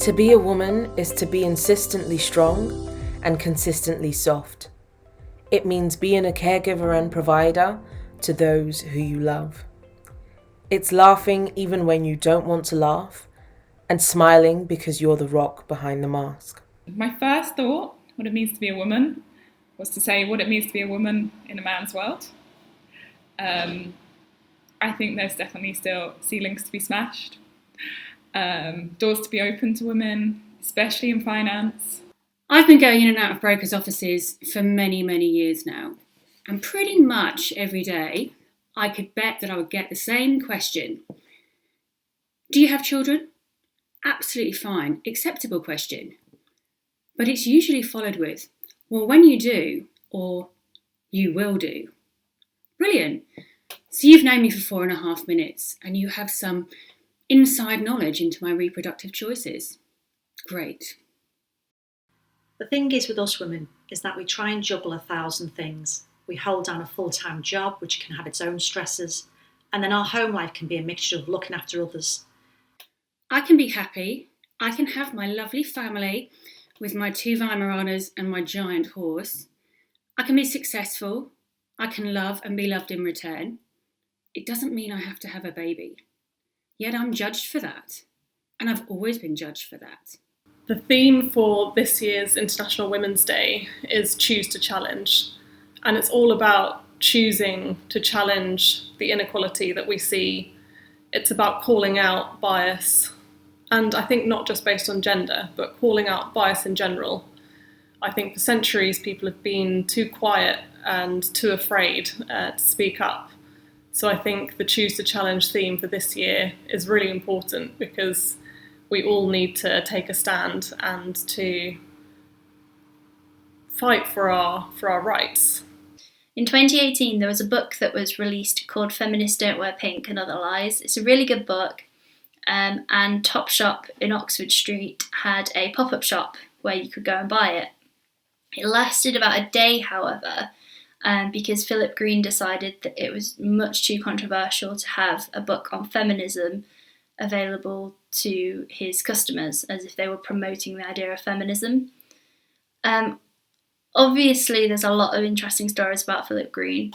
To be a woman is to be insistently strong and consistently soft. It means being a caregiver and provider to those who you love. It's laughing even when you don't want to laugh, and smiling because you're the rock behind the mask. My first thought, what it means to be a woman, was to say what it means to be a woman in a man's world. I think there's definitely still ceilings to be smashed, doors to be open to women, especially in finance. I've been going in and out of brokers' offices for many, many years now, and pretty much every day I could bet that I would get the same question. Do you have children? Absolutely fine, acceptable question. But it's usually followed with, well, when you do, or you will do. Brilliant. So you've known me for 4.5 minutes and you have some inside knowledge into my reproductive choices. Great. The thing is with us women is that we try and juggle 1,000 things. We hold down a full-time job, which can have its own stresses, and then our home life can be a mixture of looking after others. I can be happy. I can have my lovely family with my 2 Weimaraners and my giant horse. I can be successful. I can love and be loved in return. It doesn't mean I have to have a baby. Yet I'm judged for that. And I've always been judged for that. The theme for this year's International Women's Day is Choose to Challenge. And it's all about choosing to challenge the inequality that we see. It's about calling out bias. And I think not just based on gender, but calling out bias in general. I think for centuries people have been too quiet and too afraid to speak up. So I think the Choose to Challenge theme for this year is really important because we all need to take a stand and to fight for our rights. In 2018, there was a book that was released called Feminists Don't Wear Pink and Other Lies. It's a really good book. And Topshop in Oxford Street had a pop-up shop where you could go and buy it. It lasted about a day, however, because Philip Green decided that it was much too controversial to have a book on feminism available to his customers, as if they were promoting the idea of feminism. Obviously, there's a lot of interesting stories about Philip Green,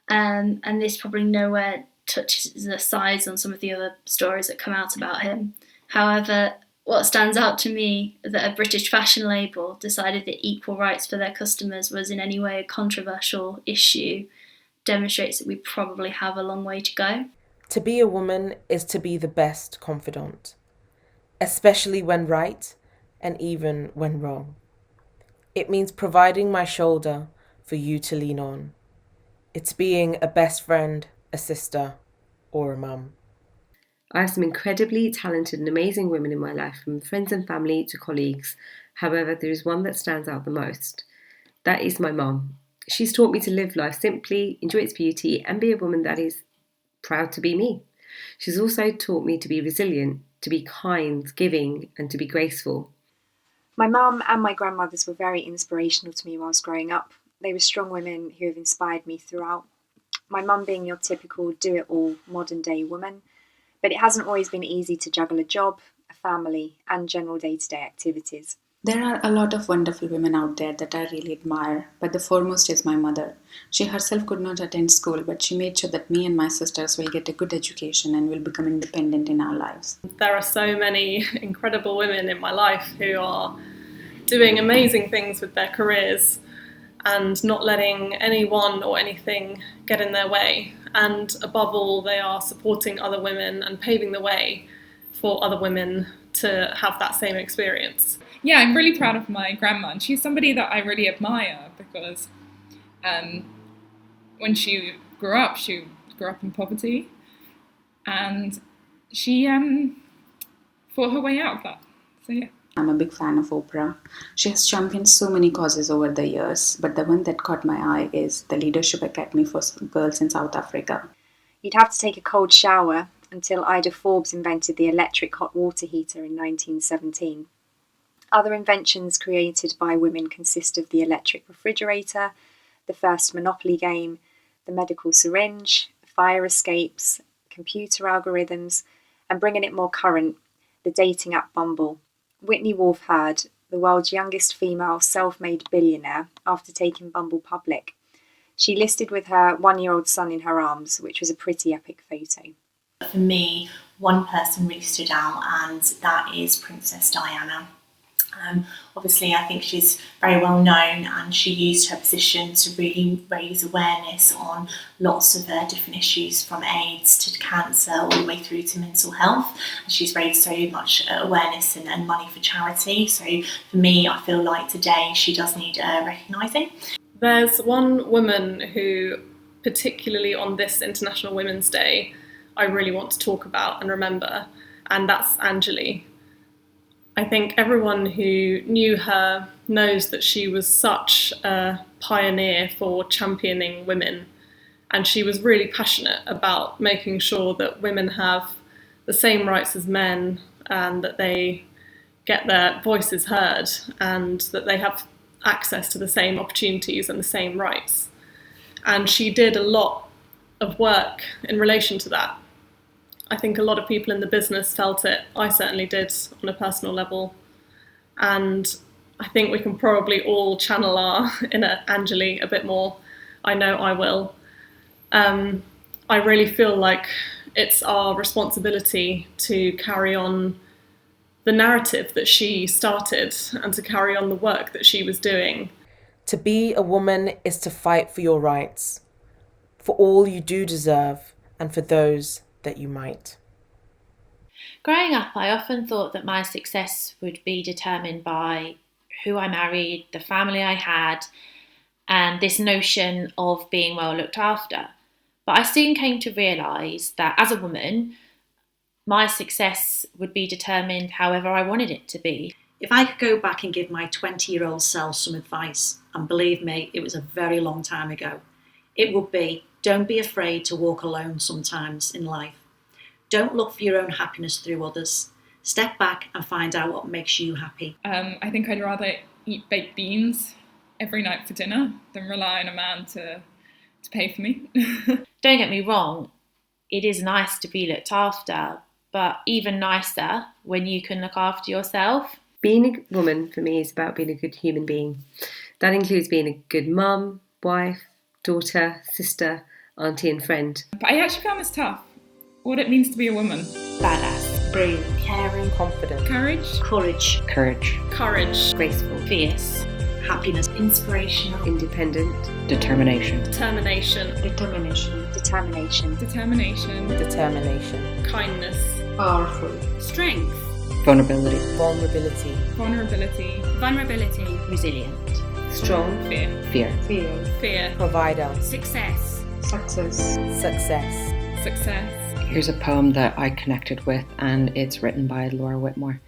and this probably nowhere touches the sides on some of the other stories that come out about him. However, what stands out to me is that a British fashion label decided that equal rights for their customers was in any way a controversial issue demonstrates that we probably have a long way to go. To be a woman is to be the best confidant, especially when right and even when wrong. It means providing my shoulder for you to lean on. It's being a best friend, a sister, or a mum. I have some incredibly talented and amazing women in my life, from friends and family to colleagues. However, there is one that stands out the most. That is my mum. She's taught me to live life simply, enjoy its beauty, and be a woman that is proud to be me. She's also taught me to be resilient, to be kind, giving, and to be graceful. My mum and my grandmothers were very inspirational to me whilst growing up. They were strong women who have inspired me throughout. My mum being your typical do-it-all modern-day woman, but it hasn't always been easy to juggle a job, a family, and general day-to-day activities. There are a lot of wonderful women out there that I really admire, but the foremost is my mother. She herself could not attend school, but she made sure that me and my sisters will get a good education and will become independent in our lives. There are so many incredible women in my life who are doing amazing things with their careers and not letting anyone or anything get in their way. And above all, they are supporting other women and paving the way for other women to have that same experience. Yeah, I'm really proud of my grandma, and she's somebody that I really admire because when she grew up in poverty, and she fought her way out of that. So yeah. I'm a big fan of Oprah. She has championed so many causes over the years, but the one that caught my eye is the Leadership Academy for Girls in South Africa. You'd have to take a cold shower until Ida Forbes invented the electric hot water heater in 1917. Other inventions created by women consist of the electric refrigerator, the first Monopoly game, the medical syringe, fire escapes, computer algorithms, and bringing it more current, the dating app Bumble, Whitney Wolfe Herd, the world's youngest female self-made billionaire after taking Bumble public. She listed with her 1-year-old son in her arms, which was a pretty epic photo. For me, one person really stood out, and that is Princess Diana. Obviously, I think she's very well known, and she used her position to really raise awareness on lots of different issues, from AIDS to cancer all the way through to mental health. And she's raised so much awareness and money for charity. So for me, I feel like today she does need recognising. There's one woman who, particularly on this International Women's Day, I really want to talk about and remember, and that's Anjali. I think everyone who knew her knows that she was such a pioneer for championing women, and she was really passionate about making sure that women have the same rights as men, and that they get their voices heard, and that they have access to the same opportunities and the same rights. And she did a lot of work in relation to that. I think a lot of people in the business felt it. I certainly did on a personal level. And I think we can probably all channel our inner Anjali a bit more. I know I will. I really feel like it's our responsibility to carry on the narrative that she started and to carry on the work that she was doing. To be a woman is to fight for your rights, for all you do deserve, and for those that you might. Growing up, I often thought that my success would be determined by who I married, the family I had, and this notion of being well looked after. But I soon came to realise that as a woman, my success would be determined however I wanted it to be. If I could go back and give my 20-year-old self some advice, and believe me, it was a very long time ago, it would be, don't be afraid to walk alone sometimes in life. Don't look for your own happiness through others. Step back and find out what makes you happy. I think I'd rather eat baked beans every night for dinner than rely on a man to pay for me. Don't get me wrong, it is nice to be looked after, but even nicer when you can look after yourself. Being a woman for me is about being a good human being. That includes being a good mum, wife, daughter, sister, auntie and friend. But I actually found this tough. What it means to be a woman. Badass. Brave. Caring, confident. Courage. Courage. Courage. Graceful. Fierce. Happiness. Inspirational. Independent. Determination. Determination. Determination. Determination. Determination. Determination. Kindness. Powerful. Strength. Vulnerability. Vulnerability. Vulnerability. Vulnerability. Resilient. Strong. Fear. Fear. Fear. Fear. Provider. Success. Success. Success. Success. Here's a poem that I connected with, and it's written by Laura Whitmore.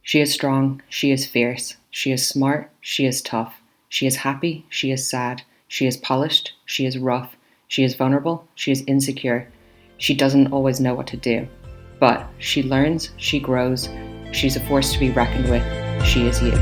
She is strong, she is fierce, she is smart, she is tough, she is happy, she is sad, she is polished, she is rough, she is vulnerable, she is insecure, she doesn't always know what to do. But she learns, she grows, she's a force to be reckoned with, she is you.